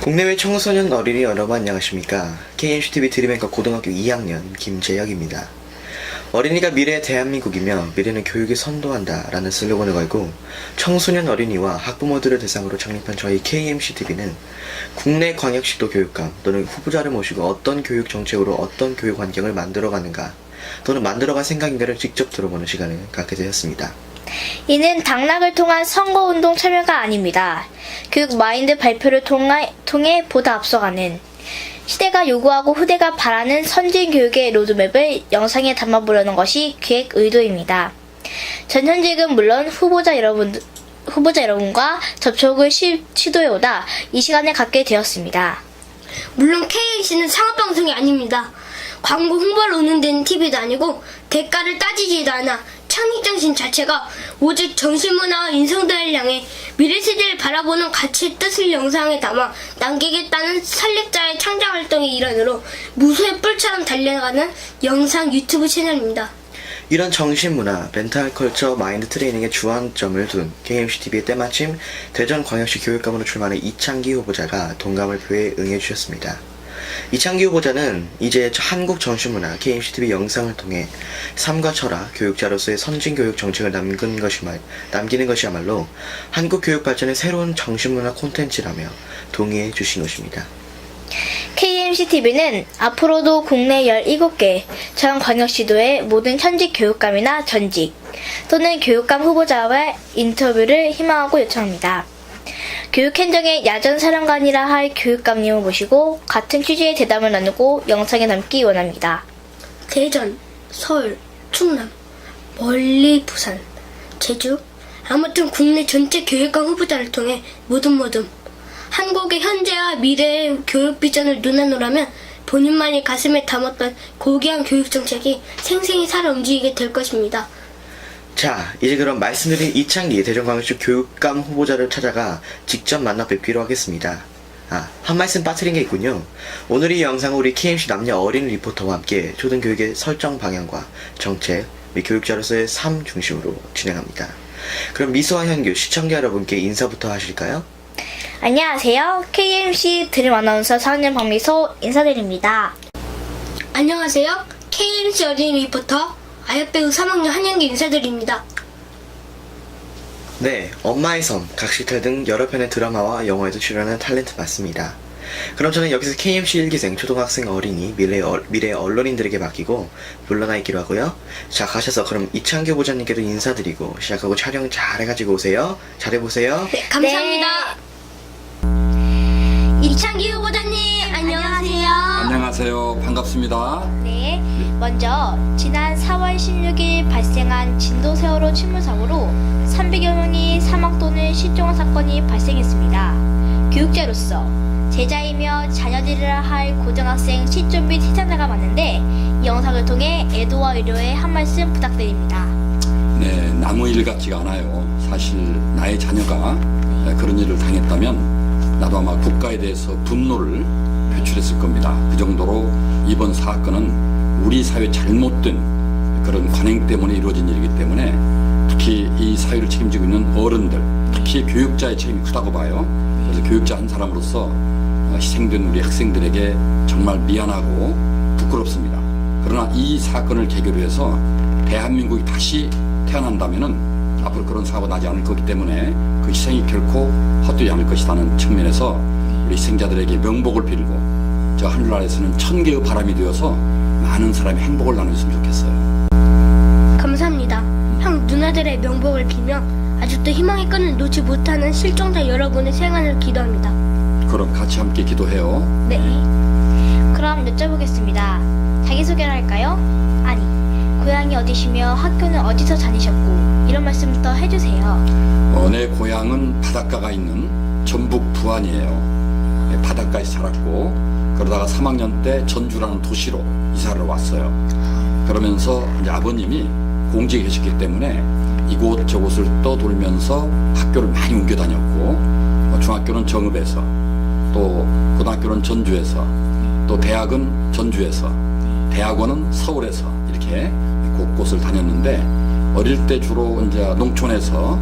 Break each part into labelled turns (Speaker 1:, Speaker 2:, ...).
Speaker 1: 국내외 청소년 어린이 여러분 안녕하십니까. KMCTV 드림앵커 고등학교 2학년 김재혁입니다. 어린이가 미래의 대한민국이며 미래는 교육이 선도한다 라는 슬로건을 걸고 청소년 어린이와 학부모들을 대상으로 창립한 저희 KMCTV는 국내 광역시도 교육감 또는 후보자를 모시고 어떤 교육 정책으로 어떤 교육 환경을 만들어가는가 또는 만들어갈 생각인가를 직접 들어보는 시간을 갖게 되었습니다.
Speaker 2: 이는 당락을 통한 선거운동 참여가 아닙니다. 교육 마인드 발표를 통해 보다 앞서가는 시대가 요구하고 후대가 바라는 선진 교육의 로드맵을 영상에 담아보려는 것이 기획 의도입니다. 전 현직은 물론 후보자 여러분과 접촉을 시도해오다 이 시간을 갖게 되었습니다.
Speaker 3: 물론 KMC는 상업방송이 아닙니다. 광고 홍보를 운영되는 TV도 아니고 대가를 따지지도 않아 창립정신 자체가 오직 정신문화와 인성들을 향해 미래세대를 바라보는 가치의 뜻을 영상에 담아 남기겠다는 설립자의 창작활동의 일환으로 무소의 뿔처럼 달려가는 영상 유튜브 채널입니다.
Speaker 1: 이런 정신문화, 멘탈컬처, 마인드 트레이닝의 주안점을 둔 KMCTV의 때마침 대전광역시 교육감으로 출마하는 이창기 후보자가 동감을표에 응해주셨습니다. 이창기 후보자는 이제 한국 정신문화 KMCTV 영상을 통해 삶과 철학, 교육자로서의 선진교육 정책을 남기는 것이야말로 한국 교육 발전의 새로운 정신문화 콘텐츠라며 동의해 주신 것입니다.
Speaker 2: KMCTV는 앞으로도 국내 17개 전 광역시도의 모든 현직 교육감이나 전직 또는 교육감 후보자와의 인터뷰를 희망하고 요청합니다. 교육행정의 야전사령관이라 할 교육감님을 모시고 같은 취지의 대담을 나누고 영상에 담기 원합니다.
Speaker 3: 대전, 서울, 충남, 멀리 부산, 제주, 아무튼 국내 전체 교육감 후보자를 통해 모든 한국의 현재와 미래의 교육 비전을 논하노라면 본인만이 가슴에 담았던 고귀한 교육 정책이 생생히 살아 움직이게 될 것입니다.
Speaker 1: 자, 이제 그럼 말씀드린 이창기 대전광역시 교육감 후보자를 찾아가 직접 만나 뵙기로 하겠습니다. 한 말씀 빠뜨린 게 있군요. 오늘 이 영상은 우리 KMC 남녀 어린 리포터와 함께 초등교육의 설정 방향과 정책, 및 교육자로서의 삶 중심으로 진행합니다. 그럼 미소와 현규 시청자 여러분께 인사부터 하실까요?
Speaker 2: 안녕하세요. KMC 드림 아나운서 4학년 박미소 인사드립니다.
Speaker 3: 안녕하세요. KMC 어린이 리포터 아역배우 3학년 한현기 인사드립니다.
Speaker 1: 네, 엄마의 섬, 각시탈 등 여러 편의 드라마와 영화에도 출연하는 탤런트 맞습니다. 그럼 저는 여기서 KMC 1기생 초등학생 어린이 미래 언론인들에게 맡기고 물러나 있기로 하고요. 자, 가셔서 그럼 이창규 후보자님께도 인사드리고 시작하고 촬영 잘 해가지고 오세요. 잘해보세요.
Speaker 3: 네, 감사합니다. 이창기 후보자님 안녕하세요.
Speaker 4: 안녕하세요. 반갑습니다.
Speaker 2: 네, 먼저 지난 4월 16일 발생한 진도세월호 침몰사고로 300여 명이 사망 또는 실종한 사건이 발생했습니다. 교육자로서 제자이며 자녀들이라 할 고등학생 시점 및 희생자가 많은데 이 영상을 통해 애도와 위로의 한 말씀 부탁드립니다.
Speaker 4: 네, 나무 일 같지가 않아요. 사실 나의 자녀가 그런 일을 당했다면 나도 아마 국가에 대해서 분노를 표출했을 겁니다. 그 정도로 이번 사건은 우리 사회 잘못된 그런 관행 때문에 이루어진 일이기 때문에 특히 이 사회를 책임지고 있는 어른들, 특히 교육자의 책임이 크다고 봐요. 그래서 교육자 한 사람으로서 희생된 우리 학생들에게 정말 미안하고 부끄럽습니다. 그러나 이 사건을 계기로 해서 대한민국이 다시 태어난다면은 앞으로 그런 사고가 나지 않을 거기 때문에 그 희생이 결코 헛되지 않을 것이라는 측면에서 우리 희생자들에게 명복을 빌고 저 하늘나라에서는 천개의 바람이 되어서 많은 사람이 행복을 나누었으면 좋겠어요.
Speaker 3: 감사합니다. 형 누나들의 명복을 빌며 아직도 희망의 끈을 놓지 못하는 실종자 여러분의 생안을 기도합니다.
Speaker 4: 그럼 같이 함께 기도해요.
Speaker 2: 네. 그럼 여쭤보겠습니다. 자기소개를 할까요? 아니, 고향이 어디시며 학교는 어디서 다니셨고 이런 말씀부터 해주세요.
Speaker 4: 내 고향은 바닷가가 있는 전북 부안이에요. 바닷가에서 자랐고 그러다가 3학년 때 전주라는 도시로 이사를 왔어요. 그러면서 이제 아버님이 공직에 계셨기 때문에 이곳 저곳을 떠돌면서 학교를 많이 옮겨 다녔고 중학교는 정읍에서 또 고등학교는 전주에서 또 대학은 전주에서 대학원은 서울에서 이렇게 곳곳을 다녔는데 어릴 때 주로 이제 농촌에서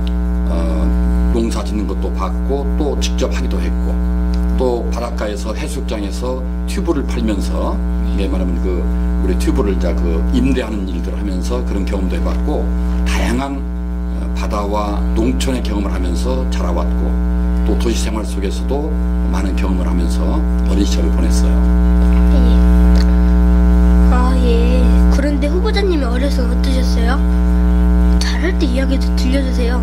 Speaker 4: 농사 짓는 것도 봤고 또 직접 하기도 했고 또 바닷가에서 해수욕장에서 튜브를 팔면서 이게 말하면 우리 튜브를 이제 임대하는 일들을 하면서 그런 경험도 해봤고 다양한 바다와 농촌의 경험을 하면서 자라왔고 또 도시 생활 속에서도 많은 경험을 하면서 어린 시절을 보냈어요.
Speaker 3: 예. 그런데 후보자님이 어려서 어떠셨어요? 잘할 때 이야기도 들려주세요.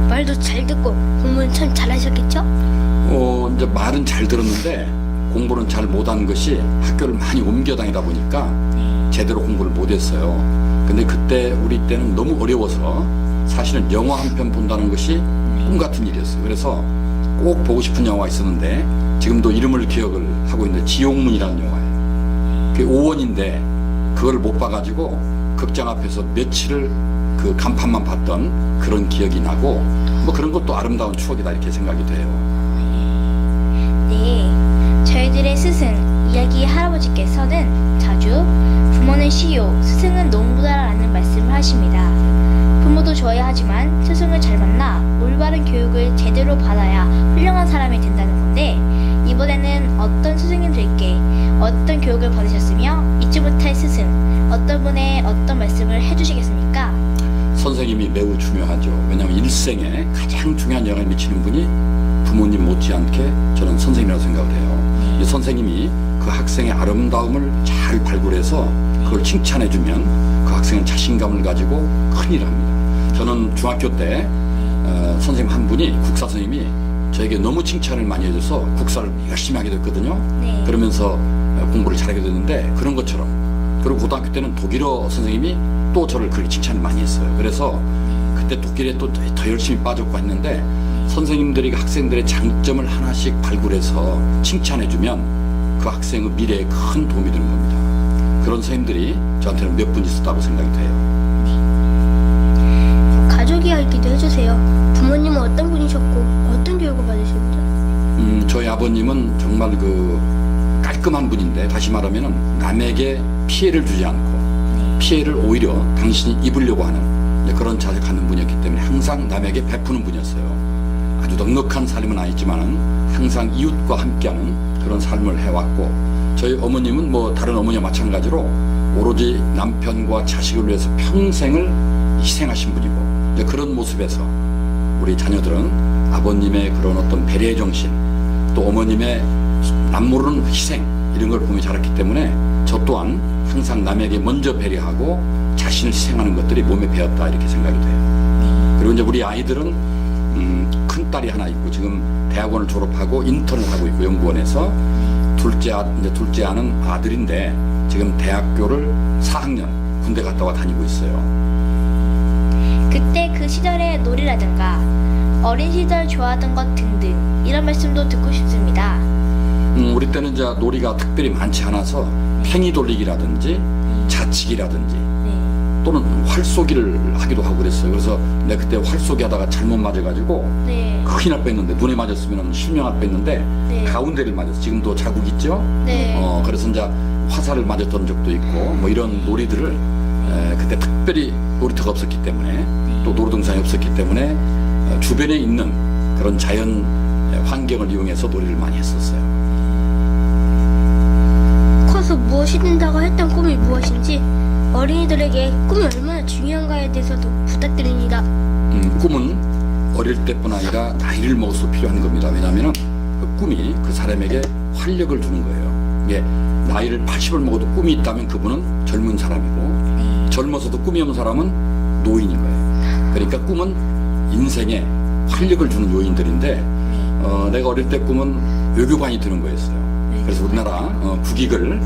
Speaker 3: 말도 잘 듣고 공부는 참 잘하셨겠죠?
Speaker 4: 이제 말은 잘 들었는데 공부는 잘 못한 것이 학교를 많이 옮겨 다니다 보니까 제대로 공부를 못했어요. 근데 그때 우리 때는 너무 어려워서 사실은 영화 한 편 본다는 것이 꿈 같은 일이었어요. 그래서 꼭 보고 싶은 영화가 있었는데 지금도 이름을 기억을 하고 있는데 지옥문이라는 영화예요. 그게 5원인데 그걸 못 봐가지고 극장 앞에서 며칠을 그 간판만 봤던 그런 기억이 나고 뭐 그런 것도 아름다운 추억이다 이렇게 생각이 돼요.
Speaker 2: 네, 저희들의 스승 이야기 할아버지께서는 자주 부모는 시요, 스승은 농부다라는 말씀을 하십니다. 부모도 좋아야 하지만 스승을 잘 만나 올바른 교육을 제대로 받아야 훌륭한 사람이 된다는 건데 이번에는 어떤 스승님들께 어떤 교육을 받으셨으며 잊지 못할 스승, 어떤 분의 어떤 말씀을 해주시겠습니까?
Speaker 4: 선생님이 매우 중요하죠. 왜냐하면 일생에 가장 중요한 영향을 미치는 분이 부모님 못지않게 저는 선생님이라고 생각을 해요. 이 선생님이 그 학생의 아름다움을 잘 발굴해서 그걸 칭찬해주면 그 학생은 자신감을 가지고 큰 일을 합니다. 저는 중학교 때 선생님 한 분이 국사 선생님이 저에게 너무 칭찬을 많이 해줘서 국사를 열심히 하게 됐거든요.
Speaker 2: 네.
Speaker 4: 그러면서 공부를 잘하게 됐는데 그런 것처럼 그리고 고등학교 때는 독일어 선생님이 또 저를 그렇게 칭찬을 많이 했어요. 그래서 그때 독일에 또 더 열심히 빠졌고 했는데 선생님들이 학생들의 장점을 하나씩 발굴해서 칭찬해주면 그 학생의 미래에 큰 도움이 되는 겁니다. 그런 선생님들이 저한테는 몇 분 있었다고 생각이 돼요.
Speaker 3: 가족 이야기도 해주세요. 부모님은 어떤 분이셨고 어떤 교육을 받으셨죠?
Speaker 4: 저희 아버님은 정말 깔끔한 분인데 다시 말하면 남에게 피해를 주지 않고 피해를 오히려 당신이 입으려고 하는 그런 자세를 갖는 분이었기 때문에 항상 남에게 베푸는 분이었어요. 아주 넉넉한 삶은 아니지만 항상 이웃과 함께하는 그런 삶을 해왔고 저희 어머님은 뭐 다른 어머니와 마찬가지로 오로지 남편과 자식을 위해서 평생을 희생하신 분이고 이제 그런 모습에서 우리 자녀들은 아버님의 그런 어떤 배려의 정신 또 어머님의 남모르는 희생 이런 걸 보며 자랐기 때문에 저 또한 항상 남에게 먼저 배려하고 자신을 희생하는 것들이 몸에 배었다 이렇게 생각이 돼요. 그리고 이제 우리 아이들은 큰 딸이 하나 있고 지금 대학원을 졸업하고 인턴을 하고 있고 연구원에서 둘째 아는 아들인데 지금 대학교를 4학년 군대 갔다 와 다니고 있어요.
Speaker 2: 그때 그 시절의 놀이라든가 어린 시절 좋아하던 것 등등 이런 말씀도 듣고 싶습니다.
Speaker 4: 우리 때는 이제 놀이가 특별히 많지 않아서 팽이 돌리기라든지 자치기라든지 또는 활쏘기를 하기도 하고 그랬어요. 그래서 내가 그때 활쏘기 하다가 잘못 맞아가지고 큰일 날 뻔했는데 눈에 맞았으면 실명할 뻔했는데 가운데를 맞았어. 지금도 자국 있죠? 그래서 이제 화살을 맞았던 적도 있고 뭐 이런 놀이들을 그때 특별히 놀이터가 없었기 때문에 또 놀이동산이 없었기 때문에 주변에 있는 그런 자연 환경을 이용해서 놀이를 많이 했었어요.
Speaker 3: 커서 무엇이 된다고 했던 꿈이 무엇인지 어린이들에게 꿈이 얼마나 중요한가에 대해서도 부탁드립니다.
Speaker 4: 꿈은 어릴 때뿐 아니라 나이를 먹어서 필요한 겁니다. 왜냐하면 그 꿈이 그 사람에게 활력을 주는 거예요. 이게 나이를 80을 먹어도 꿈이 있다면 그분은 젊은 사람이고 젊어서도 꿈이 없는 사람은 노인인 거예요. 그러니까 꿈은 인생에 활력을 주는 요인들인데 내가 어릴 때 꿈은 외교관이 되는 거였어요. 그래서 우리나라 국익을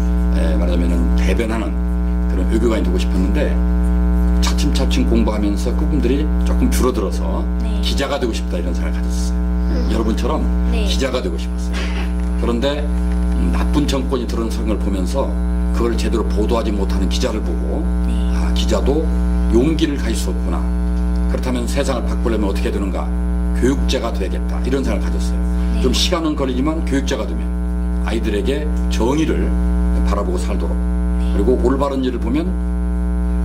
Speaker 4: 말하자면 대변하는 그런 외교관이 되고 싶었는데 차츰차츰 공부하면서 그 꿈들이 조금 줄어들어서 기자가 되고 싶다 이런 생각을 가졌어요. 여러분처럼 기자가 되고 싶었어요. 그런데 나쁜 정권이 들어서는 걸 보면서 그걸 제대로 보도하지 못하는 기자를 보고 아, 기자도 용기를 가질 수 없구나. 그렇다면 세상을 바꾸려면 어떻게 되는가? 교육자가 돼야겠다 이런 생각을 가졌어요. 좀 시간은 걸리지만 교육자가 되면 아이들에게 정의를 바라보고 살도록 그리고 올바른 일을 보면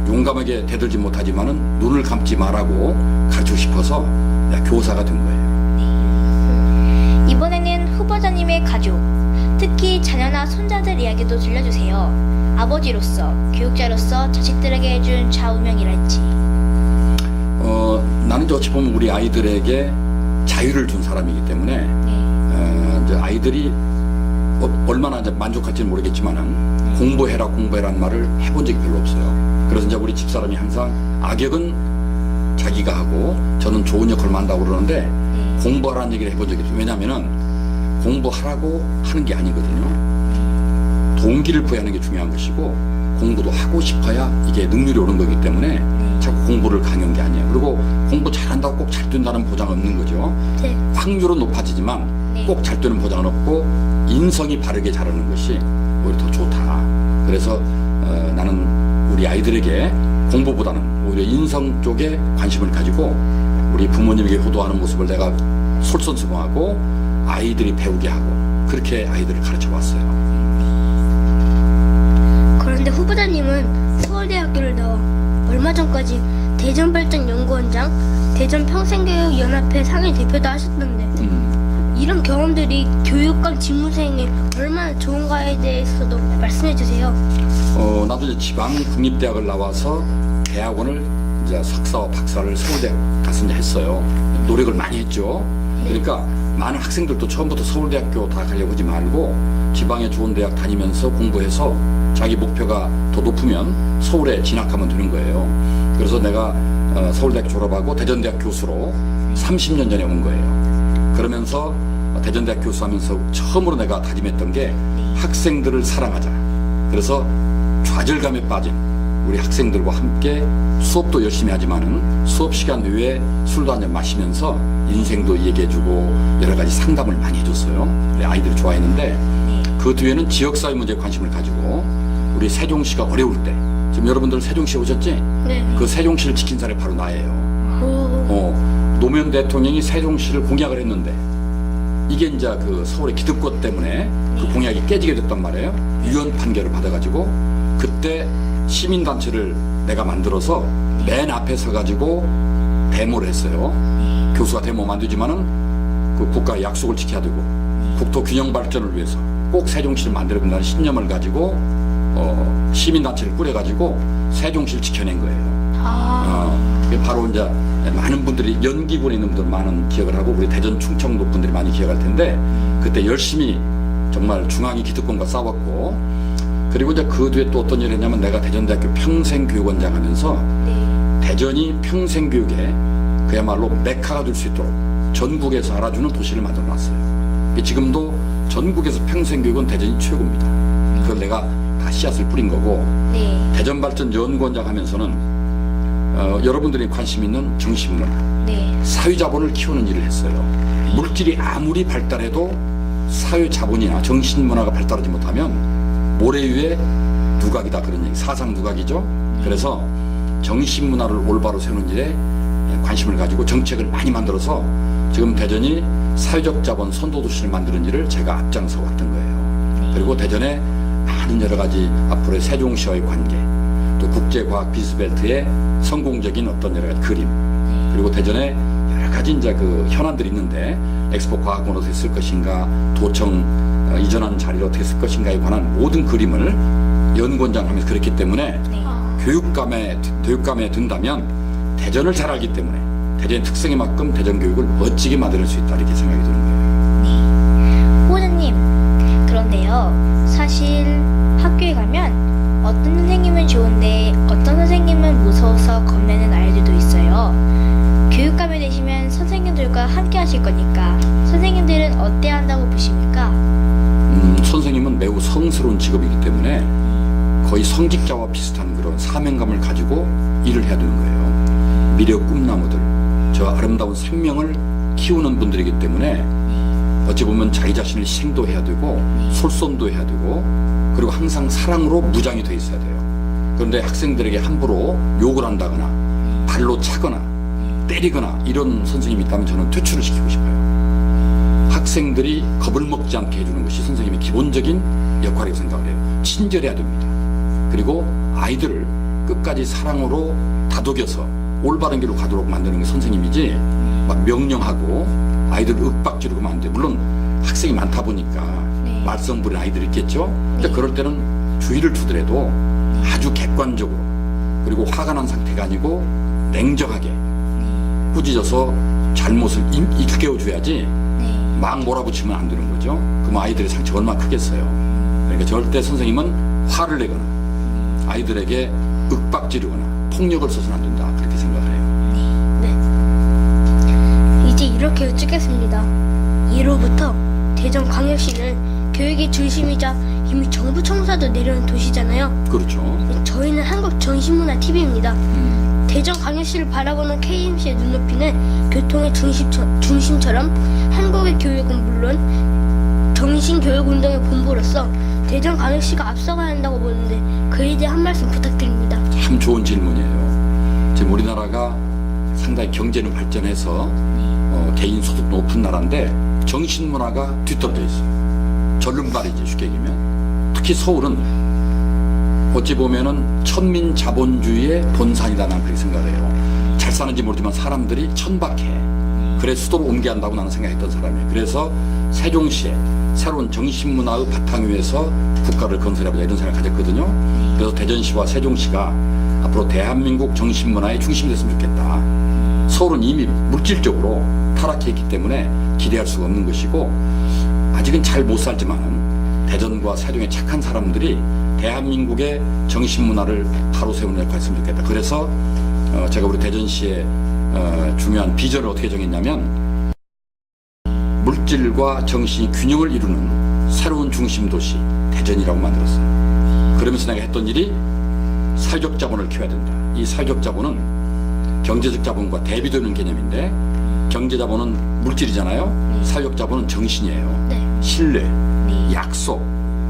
Speaker 4: 용감하게 대들지 못하지만은 눈을 감지 말라고 가르치고 싶어서 내가 교사가 된 거예요.
Speaker 2: 이번에는 후보자님의 가족, 하늘 이야기도 들려주세요. 아버지로서, 교육자로서 자식들에게 해준 좌우명이랄지.
Speaker 4: 나는 이제 어찌 보면 우리 아이들에게 자유를 준 사람이기 때문에 이제 아이들이 얼마나 이제 만족할지는 모르겠지만은 공부해라는 말을 해본 적이 별로 없어요. 그래서 이제 우리 집사람이 항상 악역은 자기가 하고 저는 좋은 역할을 한다고 그러는데 공부하라는 얘기를 해본 적이 없어요. 왜냐하면은 공부하라고 하는 게 아니거든요. 동기를 부여하는 게 중요한 것이고 공부도 하고 싶어야 이게 능률이 오른 거기 때문에 자꾸 공부를 강요한 게 아니에요. 그리고 공부 잘한다고 꼭 잘 된다는 보장 없는 거죠.
Speaker 3: 네.
Speaker 4: 확률은 높아지지만 꼭 잘 되는 보장은 없고 인성이 바르게 자라는 것이 오히려 더 좋다. 그래서 나는 우리 아이들에게 공부보다는 오히려 인성 쪽에 관심을 가지고 우리 부모님에게 효도하는 모습을 내가 솔선수범하고 아이들이 배우게 하고 그렇게 아이들을 가르쳐 왔어요.
Speaker 3: 그런데 후보자님은 서울대학교를 나와 얼마 전까지 대전발전연구원장, 대전평생교육연합회 상임 대표도 하셨던데 이런 경험들이 교육감 직무수행에 얼마나 좋은가에 대해서도 말씀해 주세요.
Speaker 4: 나도 이제 지방 국립대학을 나와서 대학원을 이제 석사와 박사를 서울대 가서 이제 했어요. 노력을 많이 했죠. 그러니까 많은 학생들도 처음부터 서울대학교 다 가려고 하지 말고 지방의 좋은 대학 다니면서 공부해서 자기 목표가 더 높으면 서울에 진학하면 되는 거예요. 그래서 내가 서울대학 졸업하고 대전대학 교수로 30년 전에 온 거예요. 그러면서 대전대학 교수하면서 처음으로 내가 다짐했던 게 학생들을 사랑하자. 그래서 좌절감에 빠진 우리 학생들과 함께 수업도 열심히 하지만은 수업 시간 외에 술도 한잔 마시면서 인생도 얘기해주고 여러 가지 상담을 많이 해줬어요. 우리 아이들이 좋아했는데 그 뒤에는 지역사회 문제에 관심을 가지고 우리 세종시가 어려울 때 지금 여러분들 세종시 오셨지?
Speaker 3: 네.
Speaker 4: 그 세종시를 지킨 사람이 바로 나예요.
Speaker 3: 오.
Speaker 4: 노무현 대통령이 세종시를 공약을 했는데 이게 이제 그 서울의 기득권 때문에 그 공약이 깨지게 됐단 말이에요. 유언 판결을 받아가지고 그때 시민단체를 내가 만들어서 맨 앞에 서가지고 데모를 했어요. 교수가 데모 만들지만은 그 국가의 약속을 지켜야 되고 국토 균형 발전을 위해서 꼭 세종시를 만들어야 된다는 신념을 가지고 시민단체를 꾸려가지고 세종시를 지켜낸 거예요. 그게 바로 이제 많은 분들이 연기군에 있는 분들 많은 기억을 하고 우리 대전 충청도 분들이 많이 기억할 텐데 그때 열심히 정말 중앙위 기득권과 싸웠고 그리고 이제 그 뒤에 또 어떤 일을 했냐면 내가 대전대학교 평생교육원장 하면서 대전이 평생교육에 그야말로 메카가 될 수 있도록 전국에서 알아주는 도시를 만들어 놨어요. 지금도 전국에서 평생교육은 대전이 최고입니다. 그걸 내가 다 씨앗을 뿌린 거고 대전발전연구원장 하면서는 여러분들이 관심 있는 정신문화, 사회자본을 키우는 일을 했어요. 물질이 아무리 발달해도 사회자본이나 정신문화가 발달하지 못하면 모래 위에 누각이다 그런 얘기, 사상 누각이죠. 그래서 정신문화를 올바로 세우는 일에 관심을 가지고 정책을 많이 만들어서 지금 대전이 사회적 자본 선도도시를 만드는 일을 제가 앞장서 왔던 거예요. 그리고 대전에 많은 여러 가지 앞으로의 세종시와의 관계, 또 국제과학 비스벨트의 성공적인 어떤 여러 가지 그림, 그리고 대전에 여러 가지 이제 그 현안들이 있는데 엑스포 과학원 어떻게 쓸 것인가, 도청 이전하는 자리를 어떻게 쓸 것인가에 관한 모든 그림을 연구원장 하면서 그랬기 때문에 교육감에 든다면 대전을 잘 알기 때문에 대전의 특성에 맞끔 대전 교육을 멋지게 만들 수 있다 이렇게 생각이 드는 거예요.
Speaker 2: 후보자님, 그런데요, 사실 학교에 가면 어떤 선생님은 좋은데 어떤 선생님은 무서워서 겁내는 아이들도 있어요. 교육감이 되시면 선생님들과 함께 하실 거니까 선생님들은 어때야 한다고 보십니까?
Speaker 4: 선생님은 매우 성스러운 직업이기 때문에 거의 성직자와 비슷한 그런 사명감을 가지고 일을 해야 되는 거예요. 미래의 꿈나무들, 저 아름다운 생명을 키우는 분들이기 때문에 어찌 보면 자기 자신을 희생도 해야 되고 솔선도 해야 되고 그리고 항상 사랑으로 무장이 돼 있어야 돼요. 그런데 학생들에게 함부로 욕을 한다거나 발로 차거나 때리거나 이런 선생님이 있다면 저는 퇴출을 시키고 싶어요. 학생들이 겁을 먹지 않게 해주는 것이 선생님의 기본적인 역할이라고 생각을 해요. 친절해야 됩니다. 그리고 아이들을 끝까지 사랑으로 다독여서 올바른 길로 가도록 만드는 게 선생님이지 막 명령하고 아이들 윽박 지르고 하면 안 돼요. 물론 학생이 많다 보니까 말썽 부리는 아이들이 있겠죠. 근데 그럴 때는 주의를 주더라도 아주 객관적으로, 그리고 화가 난 상태가 아니고 냉정하게 꾸짖어서 잘못을 일깨워줘야지 막 몰아붙이면 안 되는 거죠. 그럼 아이들의 상처가 얼마나 크겠어요. 그러니까 절대 선생님은 화를 내거나 아이들에게 윽박지르거나 폭력을 써서는 안 된다, 그렇게 생각을 해요.
Speaker 3: 네. 이제 이렇게 여쭙겠습니다. 1호부터 대전광역시는 교육의 중심이자 이미 정부 청사도 내려온 도시잖아요.
Speaker 4: 그렇죠.
Speaker 3: 저희는 한국정신문화TV입니다. 대전광역시를 바라보는 KMC의 눈높이는 교통의 중심처럼 한국의 교육은 물론 정신교육운동의 본부로서 대전광역시가 앞서가야 한다고 보는데 그에 대해 한 말씀 부탁드립니다.
Speaker 4: 참 좋은 질문이에요. 지금 우리나라가 상당히 경제는 발전해서 개인 소득 높은 나라인데 정신문화가 뒤떨어져 있어요. 절름발이지, 쉽게 얘기하면. 특히 서울은 어찌 보면은 천민 자본주의의 본산이다, 나는 그렇게 생각해요. 잘 사는지 모르지만 사람들이 천박해. 그래 수도로 옮겨야 한다고 나는 생각했던 사람이에요. 그래서 세종시에 새로운 정신문화의 바탕 위에서 국가를 건설해보자, 이런 생각을 가졌거든요. 그래서 대전시와 세종시가 앞으로 대한민국 정신문화의 중심이 됐으면 좋겠다. 서울은 이미 물질적으로 타락했기 때문에 기대할 수가 없는 것이고, 아직은 잘 못 살지만은 대전과 세종의 착한 사람들이 대한민국의 정신문화를 바로 세우는 역할을 했으면 좋겠다. 그래서 제가 우리 대전시의 중요한 비전을 어떻게 정했냐면, 물질과 정신이 균형을 이루는 새로운 중심 도시 대전이라고 만들었어요. 그러면서 내가 했던 일이 사회적 자본을 키워야 된다. 이 사회적 자본은 경제적 자본과 대비되는 개념인데, 경제 자본은 물질이잖아요. 사회적 자본은 정신이에요. 신뢰, 약속,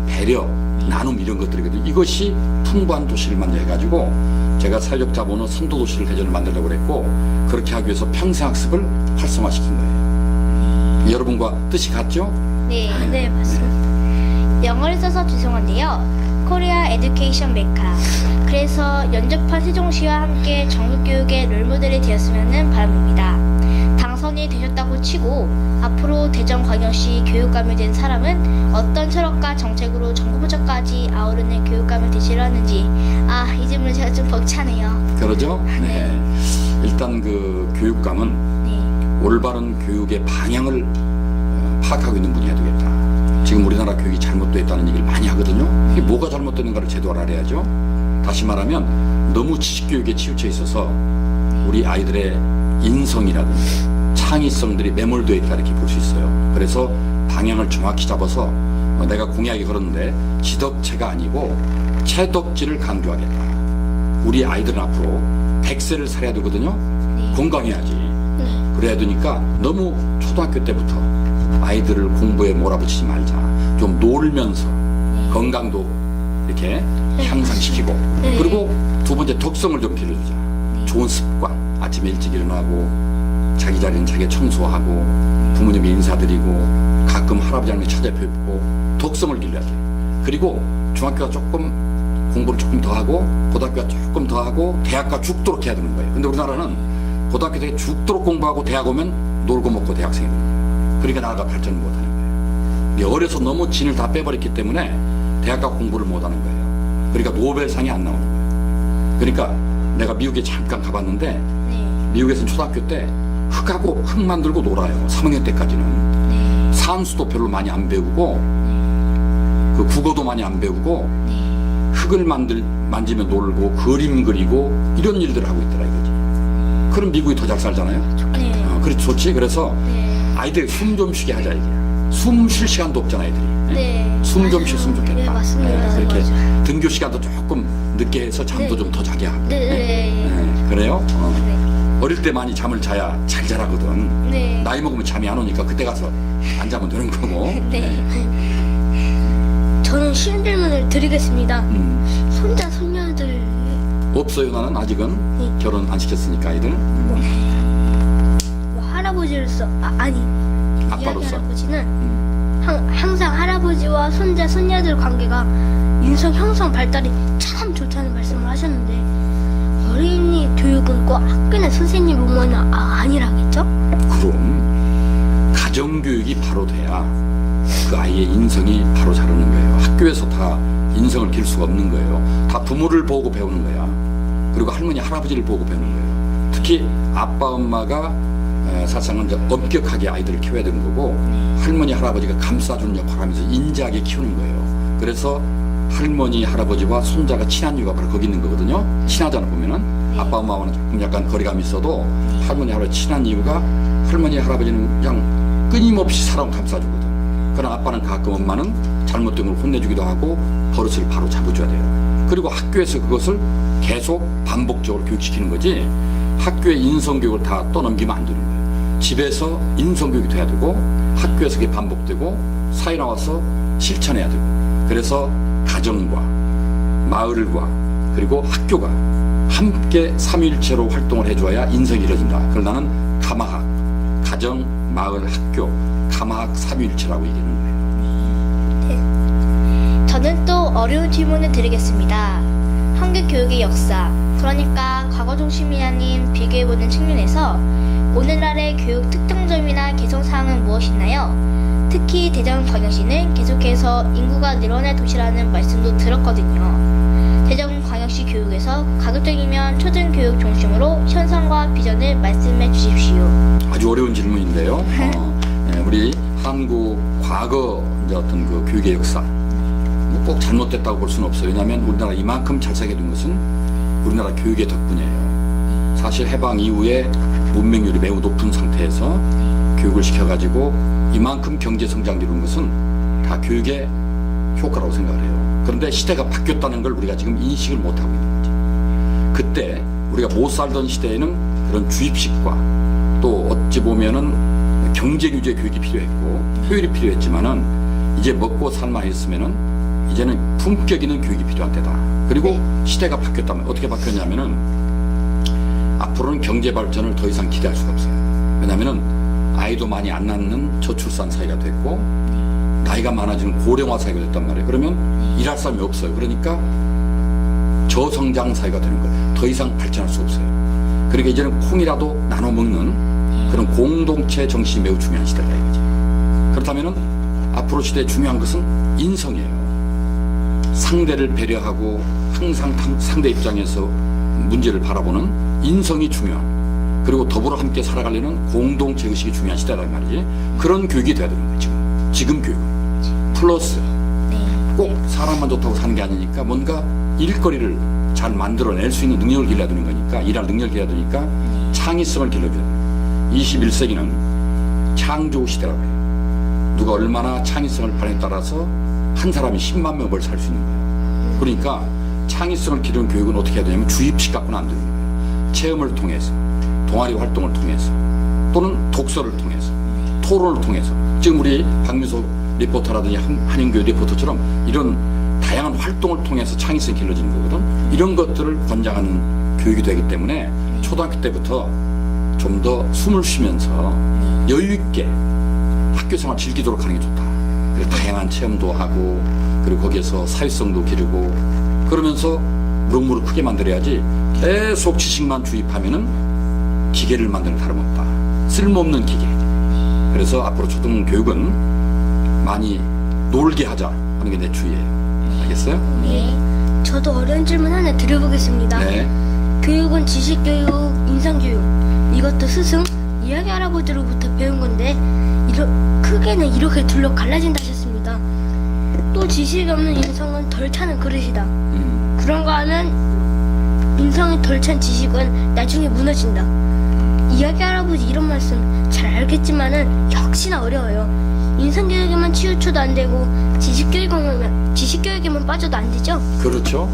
Speaker 4: 배려, 나눔, 이런 것들이거든요. 이것이 풍부한 도시를 만들어가지고 제가 사회적 자본의 선도 도시를 대전을 만들려고 그랬고, 그렇게 하기 위해서 평생학습을 활성화시킨 거예요. 여러분과 뜻이 같죠?
Speaker 2: 네, 맞습니다. 영어를 써서 죄송한데요. 코리아 에듀케이션 메카. 그래서 연접한 세종시와 함께 전국교육의 롤모델이 되었으면 바람입니다. 당선이 되셨다고 치고 앞으로 대전광역시 교육감이 된 사람은 어떤 철학과 정책으로 정부부처까지 아우르는 교육감을 되시려 하는지, 이 질문 제가 좀 벅차네요.
Speaker 4: 그러죠? 네. 일단 그 교육감은 올바른 교육의 방향을 파악하고 있는 분이 해야 되겠다. 지금 우리나라 교육이 잘못되어 있다는 얘기를 많이 하거든요. 이게 뭐가 잘못되는가를 제대로 알아야죠. 다시 말하면 너무 지식교육에 치우쳐 있어서 우리 아이들의 인성이라든지 창의성들이 매몰되어 있다, 이렇게 볼 수 있어요. 그래서 방향을 정확히 잡아서 내가 공약이 걸었는데 지덕체가 아니고 체덕지를 강조하겠다. 우리 아이들은 앞으로 100세를 살아야 되거든요. 건강해야지. 그래야 되니까 너무 초등학교 때부터 아이들을 공부에 몰아붙이지 말자. 좀 놀면서 건강도 이렇게 향상시키고, 그리고 두 번째 덕성을 좀 길러주자. 좋은 습관, 아침에 일찍 일어나고 자기 자리는 자기 청소하고 부모님께 인사드리고 가끔 할아버지 할머니 찾아뵙고 덕성을 길러야 돼. 그리고 중학교가 조금 공부를 조금 더 하고 고등학교가 조금 더 하고 대학가 죽도록 해야 되는 거예요. 근데 우리나라는 고등학교 때 죽도록 공부하고 대학 오면 놀고 먹고 대학생이 되는 거예요. 그러니까 나라가 발전을 못하는 거예요. 어려서 너무 진을 다 빼버렸기 때문에 대학가 공부를 못하는 거예요. 그러니까 노벨상이 안 나오는 거예요. 그러니까 내가 미국에 잠깐 가봤는데 미국에서는 초등학교 때 흙하고 흙 만들고 놀아요. 3학년 때까지는. 산수도 별로 많이 안 배우고 그 국어도 많이 안 배우고 흙을 만지면 놀고 그림 그리고 이런 일들을 하고 있더라 이거지. 그럼 미국이 더 잘 살잖아요. 그렇지, 좋지. 그래서 아이들 숨 좀 쉬게 하자, 이게. 숨 쉴 시간도 없잖아, 애들이. 숨 좀 쉬었으면 좋겠다.
Speaker 3: 네, 맞습니다.
Speaker 4: 그렇게
Speaker 3: 맞아요.
Speaker 4: 등교 시간도 조금 늦게 해서 잠도 좀 더 자게 하고.
Speaker 3: 네.
Speaker 4: 그래요? 어릴 때 많이 잠을 자야 잘 자라거든. 나이 먹으면 잠이 안 오니까 그때 가서 안 자면 되는 거고.
Speaker 3: 저는 쉬운 질문을 드리겠습니다. 손자, 손녀들
Speaker 4: 없어요, 나는 아직은. 결혼 안 시켰으니까 아이들.
Speaker 3: 뭐 할아버지로서 아니 이야기
Speaker 4: 아빠로서.
Speaker 3: 할아버지는 항상 할아버지와 손자, 손녀들 관계가 인성 형성 발달이 참 좋다는 말씀을 하셨는데, 어린이 교육은 꼭 학교나 선생님 의무는 아니라겠죠?
Speaker 4: 그럼 가정교육이 바로 돼야 그 그 아이의 인성이 바로 자라는 거예요. 학교에서 다 인성을 길 수가 없는 거예요. 다 부모를 보고 배우는 거야. 그리고 할머니 할아버지를 보고 배우는 거예요. 특히 아빠 엄마가 사실상은 이제 엄격하게 아이들을 키워야 되는 거고 할머니 할아버지가 감싸주는 역할을 하면서 인자하게 키우는 거예요. 그래서 할머니 할아버지와 손자가 친한 이유가 바로 거기 있는 거거든요. 친하잖아 보면은 아빠 엄마와는 조금 약간 거리감이 있어도 할머니 할아버지 친한 이유가 할머니 할아버지는 그냥 끊임없이 사람 감싸주거든. 그러나 아빠는 가끔 엄마는 잘못된 걸 혼내주기도 하고 버릇을 바로 잡아줘야 돼요. 그리고 학교에서 그것을 계속 반복적으로 교육시키는 거지 학교의 인성교육을 다 떠넘기면 안 되는 거예요. 집에서 인성교육이 돼야 되고 학교에서 그게 반복되고 사회 나와서 실천해야 되고 그래서 가정과 마을과 그리고 학교가 함께 삼위일체로 활동을 해줘야 인성이 이루어진다. 그걸 나는 가마학, 가정, 마을, 학교, 가마학 삼위일체라고 얘기하는 거예요.
Speaker 2: 저는 또 어려운 질문을 드리겠습니다. 한국 교육의 역사, 그러니까 과거 중심이 아닌 비교해보는 측면에서 오늘날의 교육 특정점이나 개선사항은 무엇이나요? 특히 대전광역시는 계속해서 인구가 늘어날 도시라는 말씀도 들었거든요. 대전광역시 교육에서 가급적이면 초등교육 중심으로 현상과 비전을 말씀해 주십시오.
Speaker 4: 아주 어려운 질문인데요. 우리 한국 과거 이제 어떤 그 교육의 역사 뭐꼭 잘못됐다고 볼 수는 없어요. 왜냐하면 우리나라 이만큼 잘 살게 된 것은 우리나라 교육의 덕분이에요. 사실 해방 이후에 문맹률이 매우 높은 상태에서 교육을 시켜가지고 이만큼 경제 성장을 이룬 것은 다 교육의 효과라고 생각을 해요. 그런데 시대가 바뀌었다는 걸 우리가 지금 인식을 못하고 있는 거죠. 그때 우리가 못 살던 시대에는 그런 주입식과 또 어찌 보면은 경제 규제 교육이 필요했고 효율이 필요했지만은 이제 먹고 살만 했으면은 이제는 품격 있는 교육이 필요한 때다. 그리고 시대가 바뀌었다면 어떻게 바뀌었냐면은 앞으로는 경제 발전을 더 이상 기대할 수가 없어요. 왜냐하면은 아이도 많이 안 낳는 저출산 사회가 됐고 나이가 많아지는 고령화 사회가 됐단 말이에요. 그러면 일할 사람이 없어요. 그러니까 저성장 사회가 되는 거예요. 더 이상 발전할 수 없어요. 그러니까 이제는 콩이라도 나눠 먹는 그런 공동체 정신이 매우 중요한 시대다 이거죠. 그렇다면은 앞으로 시대에 중요한 것은 인성이에요. 상대를 배려하고 항상 상대 입장에서 문제를 바라보는 인성이 중요한 그리고 더불어 함께 살아가려는 공동체 의식이 중요한 시대란 말이지. 그런 교육이 돼야 되는 거예요. 지금 교육은 플러스 꼭 사람만 좋다고 사는 게 아니니까 뭔가 일거리를 잘 만들어낼 수 있는 능력을 길러야 되는 거니까 일할 능력을 길러야 되니까 창의성을 길러줘야 돼요. 21세기는 창조 시대라고 해요. 누가 얼마나 창의성을 발현에 따라서 한 사람이 10만 명을 살 수 있는 거예요. 그러니까 창의성을 기르는 교육은 어떻게 해야 되냐면 주입식 갖고는 안 되는 거예요. 체험을 통해서 동아리 활동을 통해서 또는 독서를 통해서 토론을 통해서 지금 우리 박민석 리포터라든지 한인교육 리포터처럼 이런 다양한 활동을 통해서 창의성이 길러지는 거거든. 이런 것들을 권장하는 교육이 되기 때문에 초등학교 때부터 좀 더 숨을 쉬면서 여유 있게 학교 생활 즐기도록 하는 게 좋다. 그리고 다양한 체험도 하고 그리고 거기에서 사회성도 기르고 그러면서 무럭무럭 크게 만들어야지 계속 지식만 주입하면은 기계를 만드는 다름없다. 쓸모없는 기계. 그래서 앞으로 초등교육은 많이 놀게 하자 하는 게 내 주의예요. 알겠어요?
Speaker 3: 네. 저도 어려운 질문 하나 드려보겠습니다.
Speaker 4: 네.
Speaker 3: 교육은 지식교육, 인성교육 이것도 스승, 이야기 할아버지로부터 배운 건데 크게는 이렇게 둘로 갈라진다 하셨습니다. 또 지식이 없는 인성은 덜 차는 그릇이다. 그런가 하면 인성이 덜 찬 지식은 나중에 무너진다. 이야기 할아버지 이런 말씀 잘 알겠지만은 역시나 어려워요. 인성교육에만 치우쳐도 안 되고 지식교육에만 빠져도 안 되죠?
Speaker 4: 그렇죠.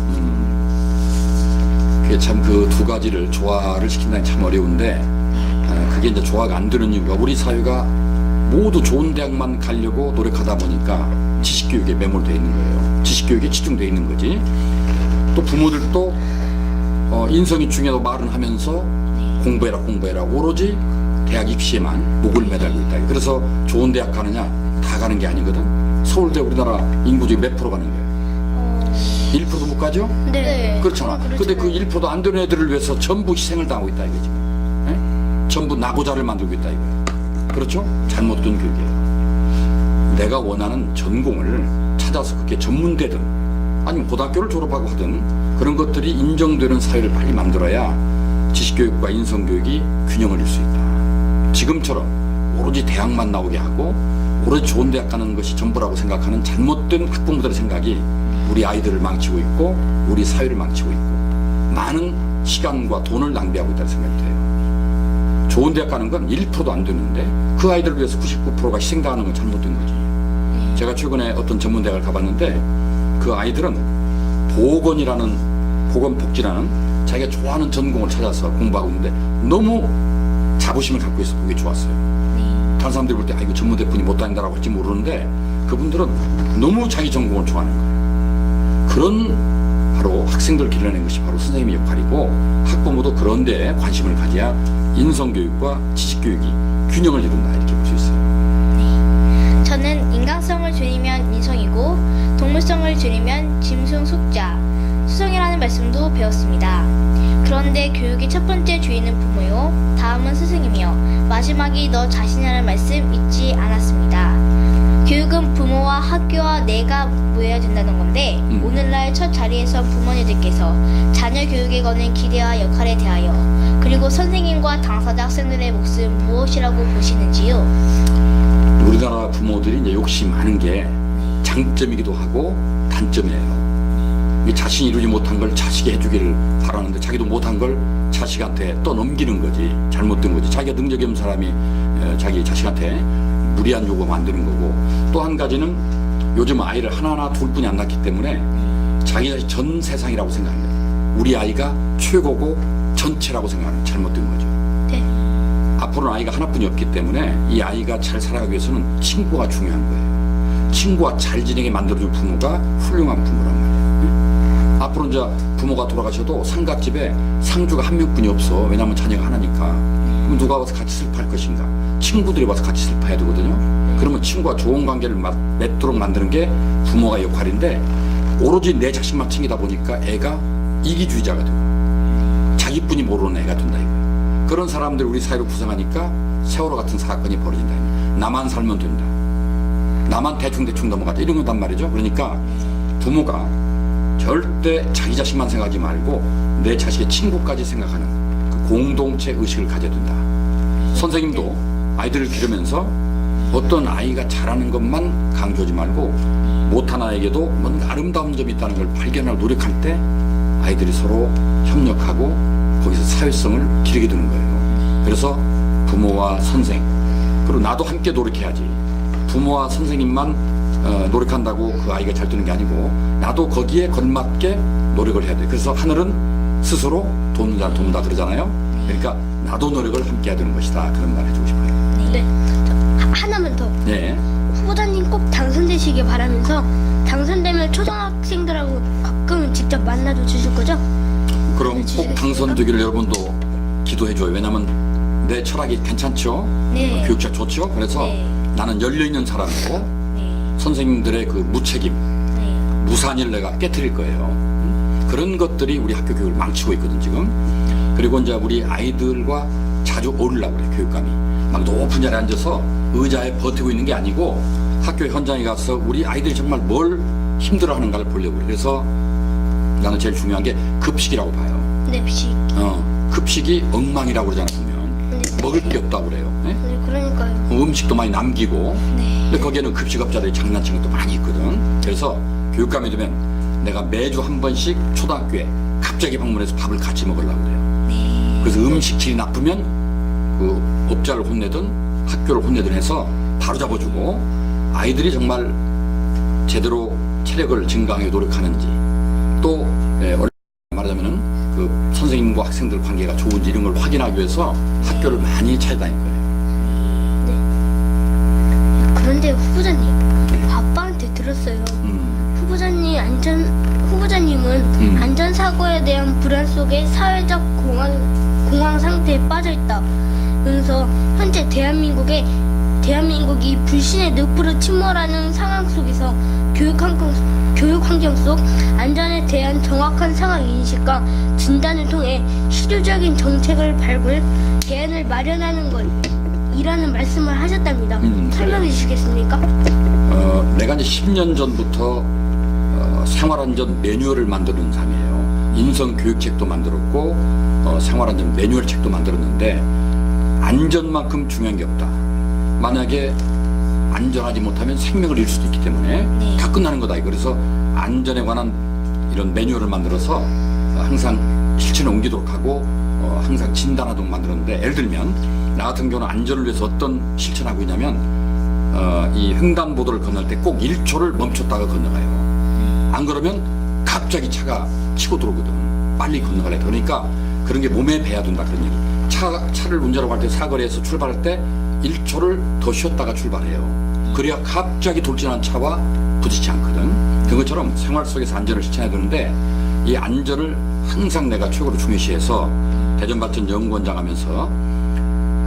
Speaker 4: 그게 참 그 두 가지를 조화를 시킨다는 게 참 어려운데 그게 이제 조화가 안 되는 이유가 우리 사회가 모두 좋은 대학만 가려고 노력하다 보니까 지식교육에 매몰되어 있는 거예요. 지식교육에 치중되어 있는 거지. 또 부모들도 인성이 중요하다고 말은 하면서 공부해라 오로지 대학 입시에만 목을 매달고 있다. 그래서 좋은 대학 가느냐 다 가는 게 아니거든. 서울대 우리나라 인구 중에 몇 프로 가는 거예요? 1%도 못 가죠?
Speaker 3: 네.
Speaker 4: 그렇잖아. 근데 그 1%도 안 되는 애들을 위해서 전부 희생을 당하고 있다 이거지. 전부 나고자를 만들고 있다 이거예요. 그렇죠? 잘못된 교육이에요. 내가 원하는 전공을 찾아서 그게 전문대든 아니면 고등학교를 졸업하고 하든 그런 것들이 인정되는 사회를 빨리 만들어야 지식교육과 인성교육이 균형을 이룰 수 있다. 지금처럼 오로지 대학만 나오게 하고 오로지 좋은 대학 가는 것이 전부라고 생각하는 잘못된 학부모들의 생각이 우리 아이들을 망치고 있고 우리 사회를 망치고 있고 많은 시간과 돈을 낭비하고 있다는 생각이 돼요. 좋은 대학 가는 건 1%도 안 되는데 그 아이들을 위해서 99%가 희생당하는 건 잘못된 거지. 제가 최근에 어떤 전문대학을 가봤는데 그 아이들은 보건복지라는 자기가 좋아하는 전공을 찾아서 공부하고 있는데 너무 자부심을 갖고 있어 보기 좋았어요. 다른 사람들이 볼 때 이거 전문대 분이 못 다닌다라고 할지 모르는데 그분들은 너무 자기 전공을 좋아하는 거예요. 그런 바로 학생들을 길러낸 것이 바로 선생님의 역할이고 학부모도 그런 데에 관심을 가져야 인성교육과 지식교육이 균형을 이룬다 이렇게 볼 수 있어요.
Speaker 2: 저는 인간성을 줄이면 인성이고 동물성을 줄이면 짐승 속자, 수성이라는 말씀도 배웠습니다. 그런데 교육의 첫 번째 주인은 부모요, 다음은 스승이며 마지막이 너 자신이라는 말씀 잊지 않았습니다. 교육은 부모와 학교와 내가 모여야 된다는 건데 오늘날 첫 자리에서 부모님들께서 자녀 교육에 거는 기대와 역할에 대하여 그리고 선생님과 당사자 학생들의 몫은 무엇이라고 보시는지요?
Speaker 4: 우리나라 부모들이 이제 욕심이 많은 게 장점이기도 하고 단점이에요. 자신이 이루지 못한 걸 자식이 해주기를 바라는데 자기도 못한 걸 자식한테 또 넘기는 거지. 잘못된 거지. 자기가 능력이 없는 사람이 자기 자식한테 무리한 요구 만드는 거고 또 한 가지는 요즘 아이를 하나하나 둘 뿐이 안 낳기 때문에 자기 자식 전 세상이라고 생각합니다. 우리 아이가 최고고 전체라고 생각하는 잘못된 거죠.
Speaker 2: 네.
Speaker 4: 앞으로는 아이가 하나뿐이 없기 때문에 이 아이가 잘 살아가기 위해서는 친구가 중요한 거예요. 친구와 잘 지내게 만들어준 부모가 훌륭한 부모란 말이에요. 앞으로 이제 부모가 돌아가셔도 상갓집에 상주가 한 명뿐이 없어. 왜냐하면 자녀가 하나니까. 그럼 누가 와서 같이 슬퍼할 것인가? 친구들이 와서 같이 슬퍼해야 되거든요. 그러면 친구와 좋은 관계를 맺도록 만드는 게 부모가 역할인데 오로지 내 자식만 챙기다 보니까 애가 이기주의자가 되고 자기뿐이 모르는 애가 된다 이거예요. 그런 사람들이 우리 사회를 구성하니까 세월호 같은 사건이 벌어진다. 나만 살면 된다. 나만 대충 넘어가자 이런 거단 말이죠. 그러니까 부모가 절대 자기 자식만 생각하지 말고 내 자식의 친구까지 생각하는 그 공동체 의식을 가져야 된다. 선생님도 아이들을 기르면서 어떤 아이가 잘하는 것만 강조하지 말고 못한 아이에게도 뭔가 아름다운 점이 있다는 걸 발견하고 노력할 때 아이들이 서로 협력하고 거기서 사회성을 기르게 되는 거예요. 그래서 부모와 선생 그리고 나도 함께 노력해야지. 부모와 선생님만 노력한다고 그 아이가 잘 되는 게 아니고 나도 거기에 걸맞게 노력을 해야 돼. 그래서 하늘은 스스로 돕는 자를 돕는다 그러잖아요. 그러니까 나도 노력을 함께 해야 되는 것이다. 그런 말 해주고 싶어요.
Speaker 3: 네. 하나만 더.
Speaker 4: 네.
Speaker 3: 후보자님 꼭 당선되시길 바라면서 당선되면 초등학생들하고 가끔 직접 만나도 주실 거죠?
Speaker 4: 그럼 꼭 당선되기를 여러분도 기도해줘요. 왜냐면 내 철학이 괜찮죠?
Speaker 2: 네.
Speaker 4: 교육적 좋죠? 그래서
Speaker 2: 네.
Speaker 4: 나는 열려있는 사람이고
Speaker 2: 네.
Speaker 4: 선생님들의 그 무책임,
Speaker 2: 네.
Speaker 4: 무산일 내가 깨트릴 거예요. 그런 것들이 우리 학교 교육을 망치고 있거든 지금. 그리고 이제 우리 아이들과 자주 어울리려고 그래 교육감이. 막 높은 자리에 앉아서 의자에 버티고 있는 게 아니고 학교 현장에 가서 우리 아이들이 정말 뭘 힘들어하는가를 보려고 그래. 그래서 나는 제일 중요한 게 급식이라고 봐요.
Speaker 3: 네, 비식.
Speaker 4: 급식이 엉망이라고 그러잖아 보면.
Speaker 3: 네.
Speaker 4: 먹을 게 없다고 그래요. 네?
Speaker 3: 네, 그러니까요.
Speaker 4: 음식도 많이 남기고.
Speaker 2: 네.
Speaker 4: 근데 거기에는 급식업자들이 장난치는 것도 많이 있거든. 그래서 교육감이 되면 내가 매주 한 번씩 초등학교에 갑자기 방문해서 밥을 같이 먹으려고 그래요.
Speaker 2: 네.
Speaker 4: 그래서 음식 질이 나쁘면 그 업자를 혼내든 학교를 혼내든 해서 바로 잡아주고 아이들이 정말 제대로 체력을 증강하게 노력하는지 또 말하자면은 그 선생님과 학생들 관계가 좋은지 이런 걸 확인하기 위해서 학교를 많이 찾아다닐 거예요.
Speaker 3: 그런데 후보자님, 아빠한테 들었어요. 후보자님은 안전사고에 대한 불안 속에 사회적 공황 상태에 빠져 있다. 그래서 현재 대한민국이 불신의 늪으로 침몰하는 상황 속에서 교육 환경 속 안전에 대한 정확한 상황 인식과 진단을 통해 실효적인 정책을 발굴, 대안을 마련하는 것 이라는 말씀을 하셨답니다. 설명해 주시겠습니까?
Speaker 4: 제가 이제 10년 전부터 생활안전 매뉴얼을 만드는 사람이에요. 인성 교육책도 만들었고 생활안전 매뉴얼 책도 만들었는데 안전만큼 중요한 게 없다. 만약에 안전하지 못하면 생명을 잃을 수도 있기 때문에
Speaker 2: 네.
Speaker 4: 다 끝나는 거다. 그래서 안전에 관한 이런 매뉴얼을 만들어서 항상 실천에 옮기도록 하고 항상 진단하도록 만들었는데, 예를 들면 나 같은 경우는 안전을 위해서 어떤 실천하고 있냐면 이 횡단보도를 건널 때 꼭 1초를 멈췄다가 건너가요. 안 그러면 갑자기 차가 치고 들어오거든. 빨리 건너가려 돼. 그러니까 그런 게 몸에 배야 된다, 그런 얘기. 차를 운전하고 할 때 사거리에서 출발할 때 1초를 더 쉬었다가 출발해요. 그래야 갑자기 돌진한 차와 부딪히지 않거든. 그것처럼 생활 속에서 안전을 실천해야 되는데, 이 안전을 항상 내가 최고로 중요시해서 대전발전연구원장 하면서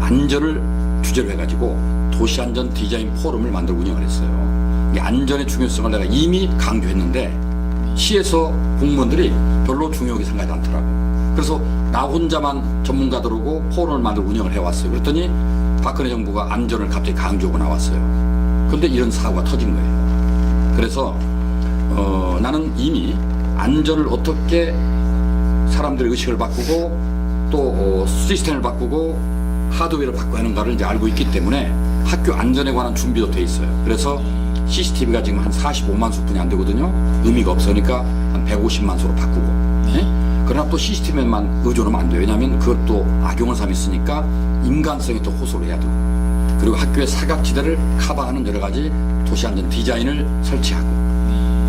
Speaker 4: 안전을 주제로 해가지고 도시안전 디자인 포럼을 만들고 운영을 했어요. 이 안전의 중요성을 내가 이미 강조했는데 시에서 공무원들이 별로 중요하게 생각하지 않더라고. 그래서 나 혼자만 전문가들하고 포럼을 만들고 운영을 해왔어요. 그랬더니 박근혜 정부가 안전을 갑자기 강조하고 나왔어요. 그런데 이런 사고가 터진 거예요. 그래서 나는 이미 안전을 어떻게 사람들의 의식을 바꾸고 또 시스템을 바꾸고 하드웨어를 바꿔야 하는가를 이제 알고 있기 때문에 학교 안전에 관한 준비도 돼 있어요. 그래서 CCTV가 지금 한 45만 수뿐이 안 되거든요. 의미가 없으니까 한 150만 수로 바꾸고. 네? 그러나 또 CCTV만 의존하면 안 돼요. 왜냐하면 그것도 악용을 삼았으니까 인간성이 또 호소를 해야 되고. 그리고 학교의 사각지대를 커버하는 여러 가지 도시안전 디자인을 설치하고,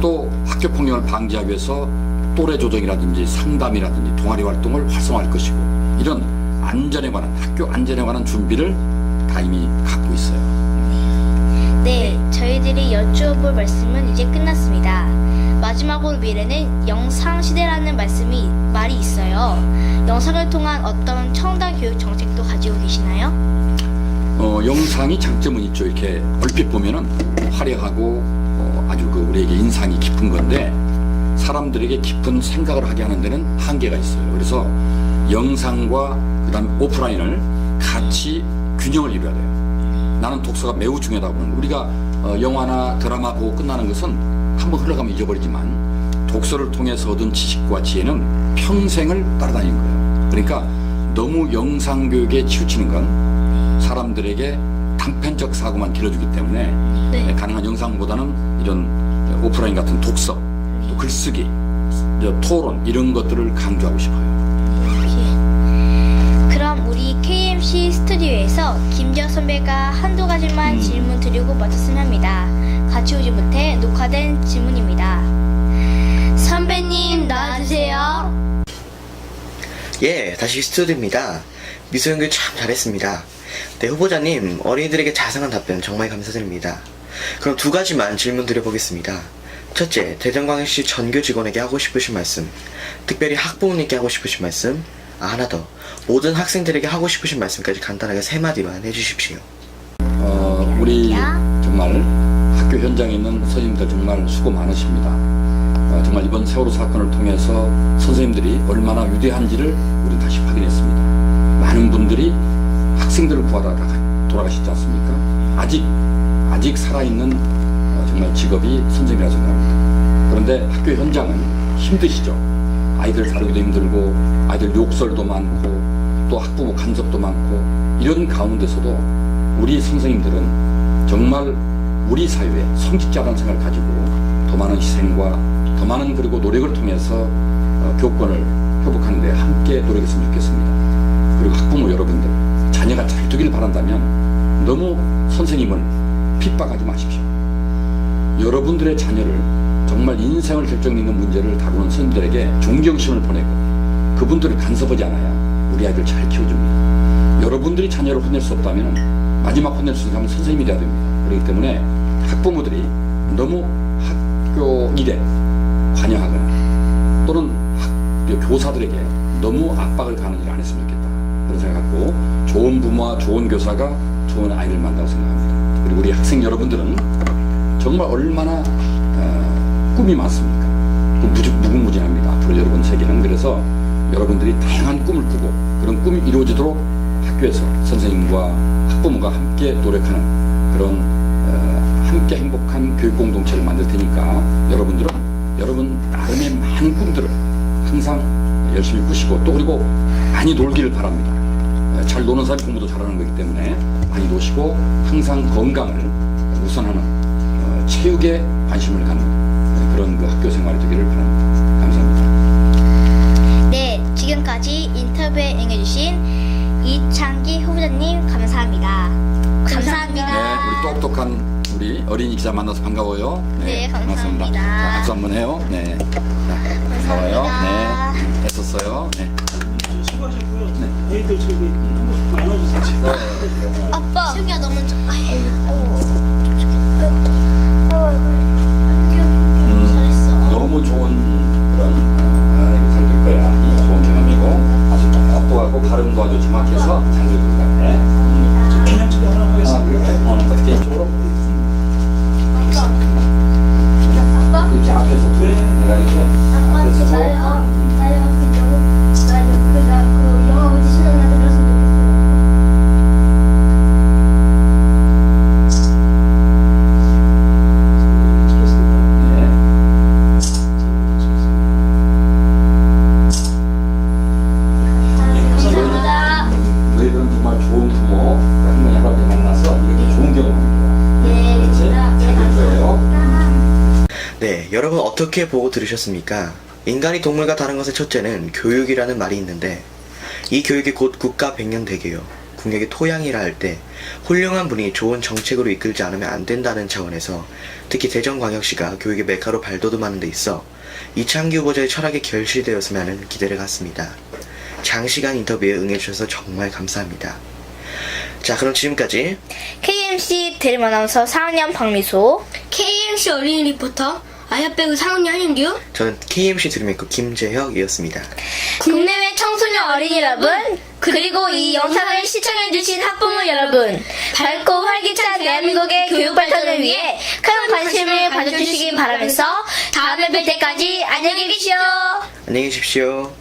Speaker 4: 또 학교 폭력을 방지하기 위해서 또래 조정이라든지 상담이라든지 동아리 활동을 활성화할 것이고, 이런 안전에 관한, 학교 안전에 관한 준비를 다 이미 갖고 있어요.
Speaker 2: 네, 저희들이 여쭈어볼 말씀은 이제 끝났습니다. 마지막으로 미래는 영상 시대라는 말이 있어요. 영상을 통한 어떤 첨단 교육 정책도 가지고 계시나요?
Speaker 4: 영상이 장점은 있죠. 이렇게 얼핏 보면은 화려하고 아주 우리에게 인상이 깊은 건데, 사람들에게 깊은 생각을 하게 하는 데는 한계가 있어요. 그래서 영상과 그다음에 오프라인을 같이 균형을 이루어야 돼요. 나는 독서가 매우 중요하다고 보는 거예요. 우리가 영화나 드라마 보고 끝나는 것은 한번 흘러가면 잊어버리지만, 독서를 통해서 얻은 지식과 지혜는 평생을 따라다니는 거예요. 그러니까 너무 영상 교육에 치우치는 건 사람들에게 단편적 사고만 길러주기 때문에
Speaker 2: 네.
Speaker 4: 가능한 영상보다는 이런 오프라인 같은 독서, 또 글쓰기, 토론, 이런 것들을 강조하고 싶어요.
Speaker 2: 그럼 우리 KMC 스튜디오에서 김지혁 선배가 한두 가지만 질문 드리고 마쳤으면 합니다. 같이 오지 못해 녹화된 질문입니다. 선배님 나와주세요.
Speaker 1: 예, 다시 스튜디오입니다. 미소연구 참 잘했습니다. 네, 후보자님, 어린이들에게 자상한 답변 정말 감사드립니다. 그럼 두 가지만 질문 드려보겠습니다. 첫째, 대전광역시 전교 직원에게 하고 싶으신 말씀, 특별히 학부모님께 하고 싶으신 말씀, 하나 더, 모든 학생들에게 하고 싶으신 말씀까지 간단하게 3마디만 해주십시오.
Speaker 4: 우리 정말 학교 현장에 있는 선생님들 정말 수고 많으십니다. 정말 이번 세월호 사건을 통해서 선생님들이 얼마나 위대한지를 우리 다시 확인했습니다. 많은 분들이 학생들을 구하러 돌아가시지 않습니까? 아직 살아있는 정말 직업이 선생님이라고 생각합니다. 그런데 학교 현장은 힘드시죠. 아이들 다루기도 힘들고, 아이들 욕설도 많고, 또 학부모 간섭도 많고, 이런 가운데서도 우리 선생님들은 정말 우리 사회에 성직자라는 생각을 가지고 더 많은 희생과 더 많은 그리고 노력을 통해서 교권을 회복하는 데 함께 노력했으면 좋겠습니다. 그리고 학부모 여러분들, 자녀가 잘 되길 바란다면 너무 선생님을 핍박하지 마십시오. 여러분들의 자녀를 정말 인생을 결정짓는 문제를 다루는 선생님들에게 존경심을 보내고, 그분들을 간섭하지 않아야 우리 아이들 잘 키워줍니다. 여러분들이 자녀를 혼낼 수 없다면 마지막 혼낼 수 있는 사람은 선생님이 돼야 됩니다. 그렇기 때문에 학부모들이 너무 학교 일에 관여하거나 또는 교사들에게 너무 압박을 가하는 일을 안 했으면 좋겠다, 그런 생각을 갖고 좋은 부모와 좋은 교사가 좋은 아이를 만든다고 생각합니다. 그리고 우리 학생 여러분들은 정말 얼마나 꿈이 많습니까? 무궁무진합니다. 앞으로 여러분 세계는. 그래서 여러분들이 다양한 꿈을 꾸고 그런 꿈이 이루어지도록 학교에서 선생님과 학부모가 함께 노력하는 그런 함께 함께 행복한 교육 공동체를 만들 테니까 여러분들은 여러분 나름의 많은 꿈들을 항상 열심히 꾸시고 또 그리고 많이 놀기를 바랍니다. 잘 노는 사람이 공부도 잘하는 거기 때문에 많이 노시고 항상 건강을 우선하는 체육에 관심을 갖는 그런 그 학교 생활이 되기를 바랍니다. 감사합니다.
Speaker 2: 네, 지금까지 인터뷰에 응해주신 이창기 후보자님 감사합니다. 감사합니다.
Speaker 4: 네, 우리 똑똑한 우리 어린이 기자 만나서 반가워요.
Speaker 2: 네,
Speaker 4: 반갑습니다.
Speaker 2: 감사합니다.
Speaker 4: 자, 박수 한번 해요. 네, 자, 반가워요. 네, 애썼어요. 네.
Speaker 5: 수고하셨고요. 애들 저기 한 번씩 나눠주세요.
Speaker 2: 아빠. 승희야, 너 먼저.
Speaker 4: 너무 좋은 그런 잘 될 거야. 좋은 경험이고 아주 똑똑하고 발음도 아주 정확해서 잘 될 것 같아.
Speaker 5: 그냥 집에 하나 하겠습니다.
Speaker 4: 그렇게 어떻게 이쪽으로
Speaker 2: 아빠?
Speaker 4: 이렇게 앞에서 내가 이렇게 앞에서 네. 너희들은 정말 좋은 부모, 할머니, 할아버지 만나서 이렇게 좋은 경험입니다. 그렇지? 잘될 거예요.
Speaker 1: 네, 여러분 어떻게 보고 들으셨습니까? 인간이 동물과 다른 것의 첫째는 교육이라는 말이 있는데 이 교육이 곧 국가 백년 대계요. 국력의 토양이라 할 때 훌륭한 분이 좋은 정책으로 이끌지 않으면 안 된다는 차원에서 특히 대전광역시가 교육의 메카로 발돋움하는 데 있어 이창기 후보자의 철학이 결실되었으면 하는 기대를 갖습니다. 장시간 인터뷰에 응해주셔서 정말 감사합니다. 자, 그럼 지금까지
Speaker 2: KMC 대림 아나운서 4학년 박미소.
Speaker 3: KMC 어린이 리포터 아야배우 상훈이 한윤규.
Speaker 1: 저는 KMC 드림메이커 김재혁이었습니다.
Speaker 2: 국내외 청소년 어린이 여러분, 그리고 이 영상을 시청해주신 학부모 여러분, 밝고 활기찬 대한민국의 교육 발전을 위해 큰 관심을 가져주시기 바라면서 다음에 뵐 때까지 안녕히 계십시오.
Speaker 1: 안녕히 계십시오.